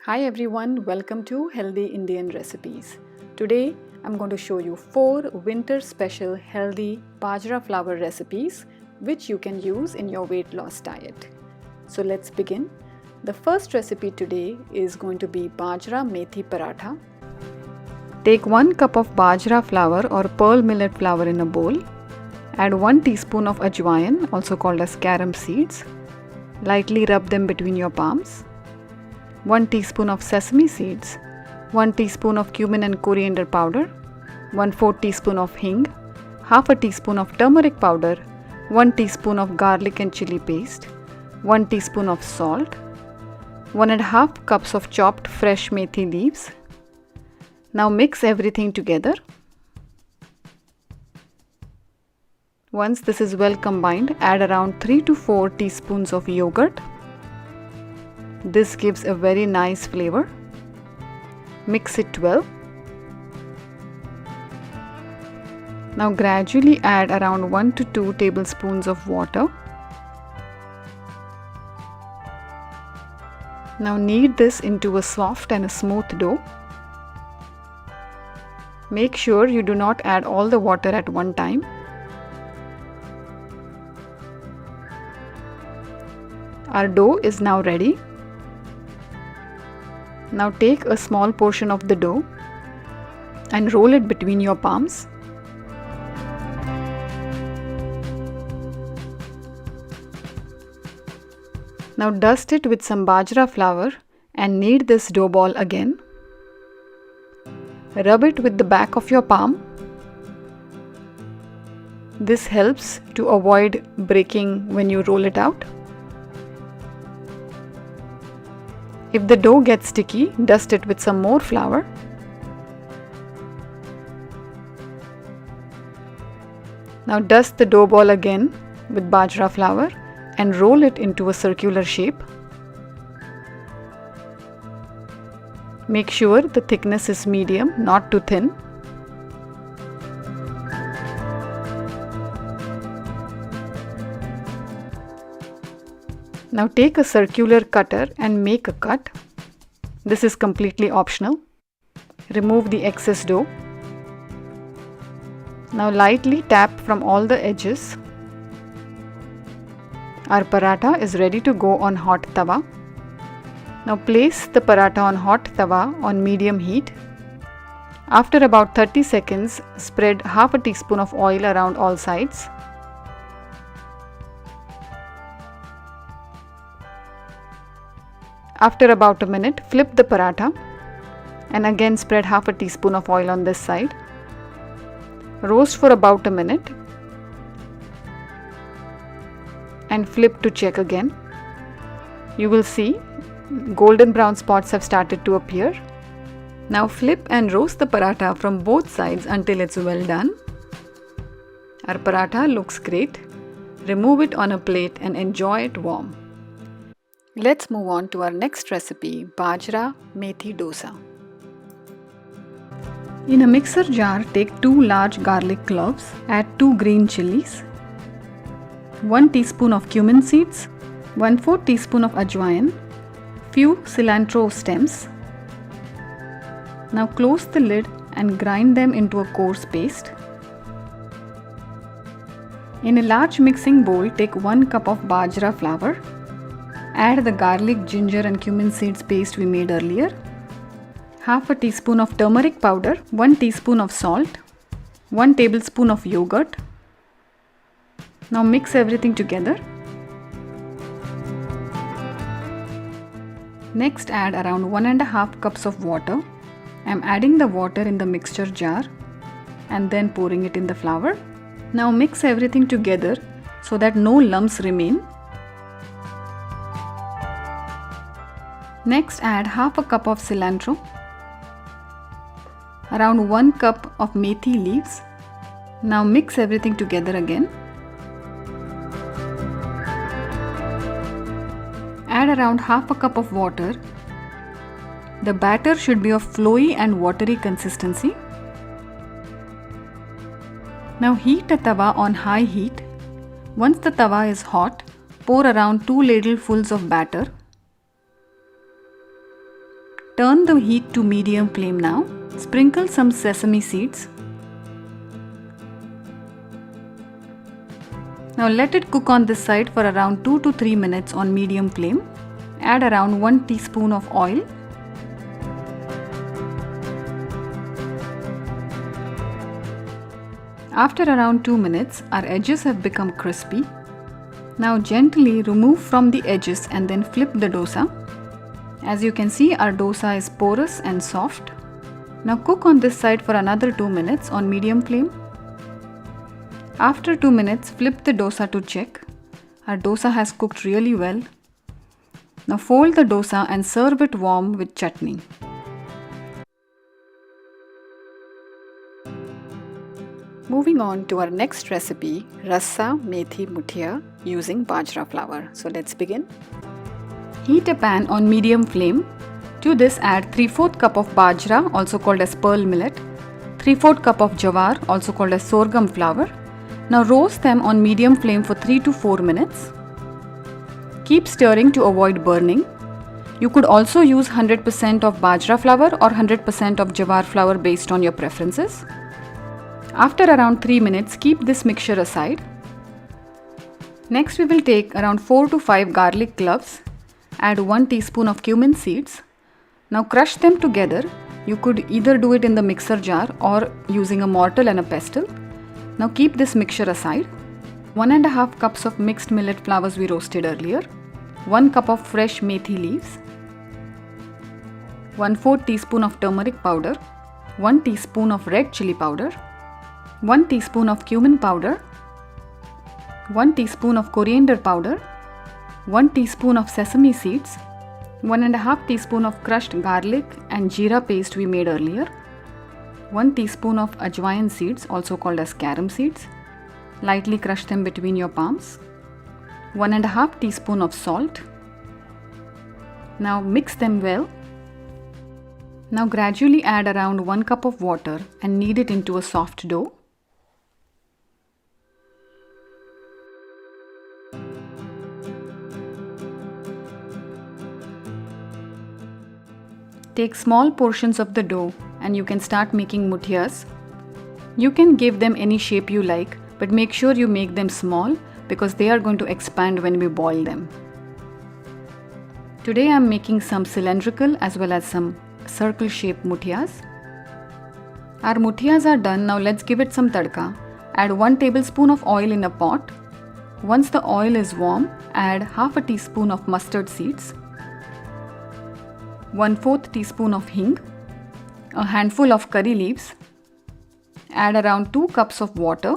Hi everyone, welcome to Healthy Indian Recipes. Today I'm going to show you 4 winter special healthy bajra flour recipes which you can use in your weight loss diet. So let's begin. The first recipe today is going to be Bajra Methi Paratha. Take 1 cup of bajra flour or pearl millet flour in a bowl. Add 1 teaspoon of ajwain, also called as carom seeds. Lightly rub them between your palms. 1 teaspoon of sesame seeds, 1 teaspoon of cumin and coriander powder, 1/4 teaspoon of hing, half a teaspoon of turmeric powder, 1 teaspoon of garlic and chili paste, 1 teaspoon of salt, 1.5 cups of chopped fresh methi leaves. Now mix everything together. Once this is well combined, add around 3 to 4 teaspoons of yogurt. This gives a very nice flavor. Mix it well. Now gradually add around 1 to 2 tablespoons of water. Now knead this into a soft and a smooth dough. Make sure you do not add all the water at one time. Our dough is now ready. Now take a small portion of the dough and roll it between your palms. Now dust it with some bajra flour and knead this dough ball again. Rub it with the back of your palm. This helps to avoid breaking when you roll it out. If the dough gets sticky, dust it with some more flour. Now dust the dough ball again with bajra flour and roll it into a circular shape. Make sure the thickness is medium, not too thin. Now take a circular cutter and make a cut. This is completely optional. Remove the excess dough. Now lightly tap from all the edges. Our paratha is ready to go on hot tawa. Now place the paratha on hot tawa on medium heat. After about 30 seconds, spread half a teaspoon of oil around all sides. After about a minute, flip the paratha and again spread half a teaspoon of oil on this side. Roast for about a minute and flip to check again. You will see golden brown spots have started to appear. Now flip and roast the paratha from both sides until it's well done. Our paratha looks great. Remove it on a plate and enjoy it warm. Let's move on to our next recipe, Bajra Methi Dosa. In a mixer jar, take 2 large garlic cloves, add 2 green chilies, 1 teaspoon of cumin seeds, 1/4 teaspoon of ajwain, few cilantro stems. Now close the lid and grind them into a coarse paste. In a large mixing bowl, take 1 cup of bajra flour. Add the garlic, ginger and cumin seeds paste we made earlier. Half a teaspoon of turmeric powder, 1 teaspoon of salt, 1 tablespoon of yogurt. Now mix everything together. Next add around 1.5 cups of water. I am adding the water in the mixture jar and then pouring it in the flour. Now mix everything together so that no lumps remain. Next add half a cup of cilantro, around 1 cup of methi leaves. Now mix everything together again. Add around half a cup of water. The batter should be of flowy and watery consistency. Now heat a tawa on high heat. Once the tawa is hot, pour around 2 ladlefuls of batter. Turn the heat to medium flame now. Sprinkle some sesame seeds. Now let it cook on this side for around 2 to 3 minutes on medium flame. Add around 1 teaspoon of oil. After around 2 minutes, our edges have become crispy. Now gently remove from the edges and then flip the dosa. As you can see, our dosa is porous and soft. Now cook on this side for another 2 minutes on medium flame. After 2 minutes, flip the dosa to check. Our dosa has cooked really well. Now fold the dosa and serve it warm with chutney. Moving on to our next recipe, Rassa, Methi, Muthiya using Bajra flour. So let's begin. Heat a pan on medium flame. To this add 3/4 cup of Bajra, also called as pearl millet, 3/4 cup of Jawar, also called as sorghum flour. Now roast them on medium flame for 3 to 4 minutes. Keep stirring to avoid burning. You could also use 100% of Bajra flour or 100% of Jawar flour based on your preferences. After around 3 minutes, keep this mixture aside. Next we will take around 4 to 5 garlic cloves. Add 1 teaspoon of cumin seeds. Now crush them together. You could either do it in the mixer jar or using a mortar and a pestle. Now keep this mixture aside. 1.5 cups of mixed millet flours we roasted earlier. 1 cup of fresh methi leaves. 1/4 teaspoon of turmeric powder. 1 teaspoon of red chili powder. 1 teaspoon of cumin powder, 1 teaspoon of coriander powder, 1 teaspoon of sesame seeds, 1.5 teaspoon of crushed garlic and jeera paste we made earlier, 1 teaspoon of ajwain seeds, also called as carom seeds. Lightly crush them between your palms. 1.5 teaspoon of salt. Now mix them well. Now gradually add around 1 cup of water and knead it into a soft dough. Take small portions of the dough and you can start making muthiyas. You can give them any shape you like, but make sure you make them small because they are going to expand when we boil them. Today I am making some cylindrical as well as some circle shaped muthiyas. Our muthiyas are done. Now let's give it some tadka. Add 1 tablespoon of oil in a pot. Once the oil is warm, add half a teaspoon of mustard seeds, 1/4 teaspoon of hing, a handful of curry leaves. Add around 2 cups of water.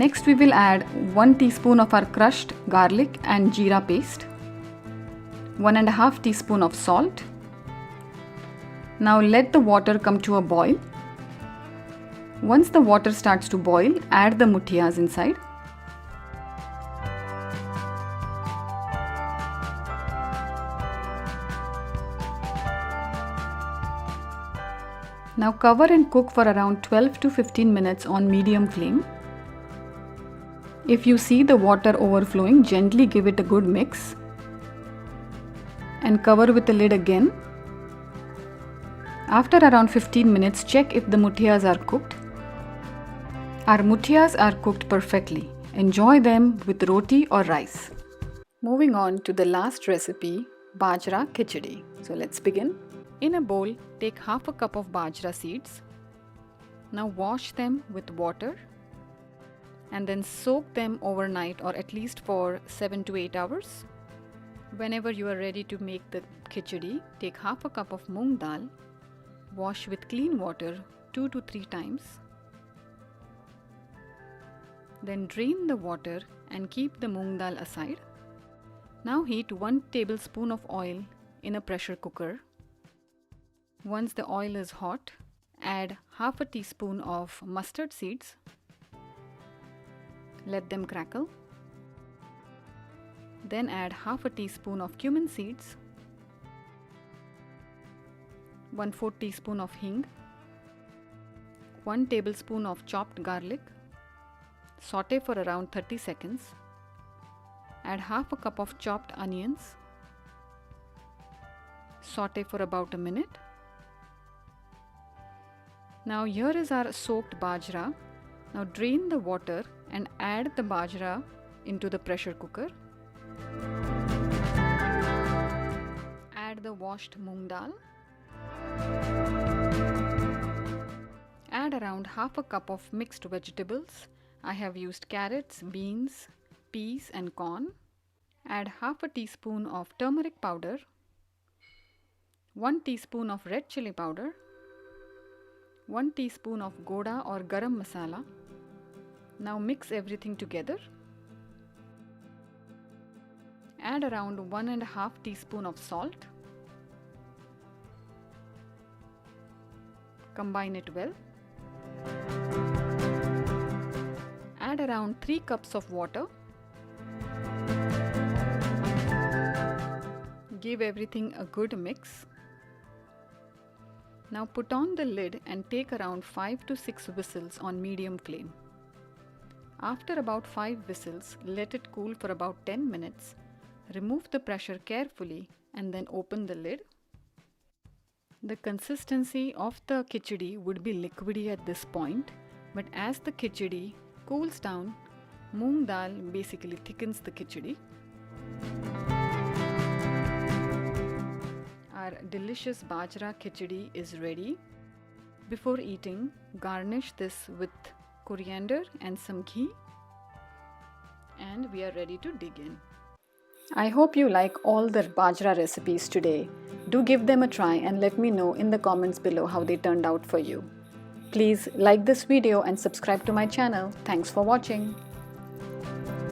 Next we will add 1 teaspoon of our crushed garlic and jeera paste, 1.5 teaspoon of salt. Now let the water come to a boil. Once the water starts to boil, add the muthiyas inside. Now cover and cook for around 12 to 15 minutes on medium flame. If you see the water overflowing, gently give it a good mix and cover with the lid again. After around 15 minutes, check if the muthiyas are cooked. Our muthiyas are cooked perfectly. Enjoy them with roti or rice. Moving on to the last recipe, Bajra Khichadi. So let's begin. In a bowl, take half a cup of bajra seeds. Now wash them with water and then soak them overnight or at least for 7 to 8 hours. Whenever you are ready to make the khichdi, take half a cup of moong dal, wash with clean water 2 to 3 times. Then drain the water and keep the moong dal aside. Now heat 1 tablespoon of oil in a pressure cooker. Once the oil is hot, add half a teaspoon of mustard seeds. Let them crackle. Then add half a teaspoon of cumin seeds, 1/4 teaspoon of hing, 1 tablespoon of chopped garlic. Saute for around 30 seconds. Add half a cup of chopped onions. saute for about a minute. Now here is our soaked bajra. Now drain the water and add the bajra into the pressure cooker. Add the washed moong dal. Add around half a cup of mixed vegetables. I have used carrots, beans, peas and corn. Add half a teaspoon of turmeric powder, 1 teaspoon of red chili powder, 1 teaspoon of goda or garam masala. Now mix everything together. Add around 1.5 teaspoon of salt. Combine it well. Add around 3 cups of water. Give everything a good mix. Now put on the lid and take around 5 to 6 whistles on medium flame. After about 5 whistles, let it cool for about 10 minutes. Remove the pressure carefully and then open the lid. The consistency of the khichdi would be liquidy at this point, but as the khichdi cools down, moong dal basically thickens the khichdi. Our delicious Bajra Khichadi is ready. Before eating, garnish this with coriander and some ghee. And we are ready to dig in. I hope you like all the Bajra recipes today. Do give them a try and let me know in the comments below how they turned out for you. Please like this video and subscribe to my channel. Thanks for watching.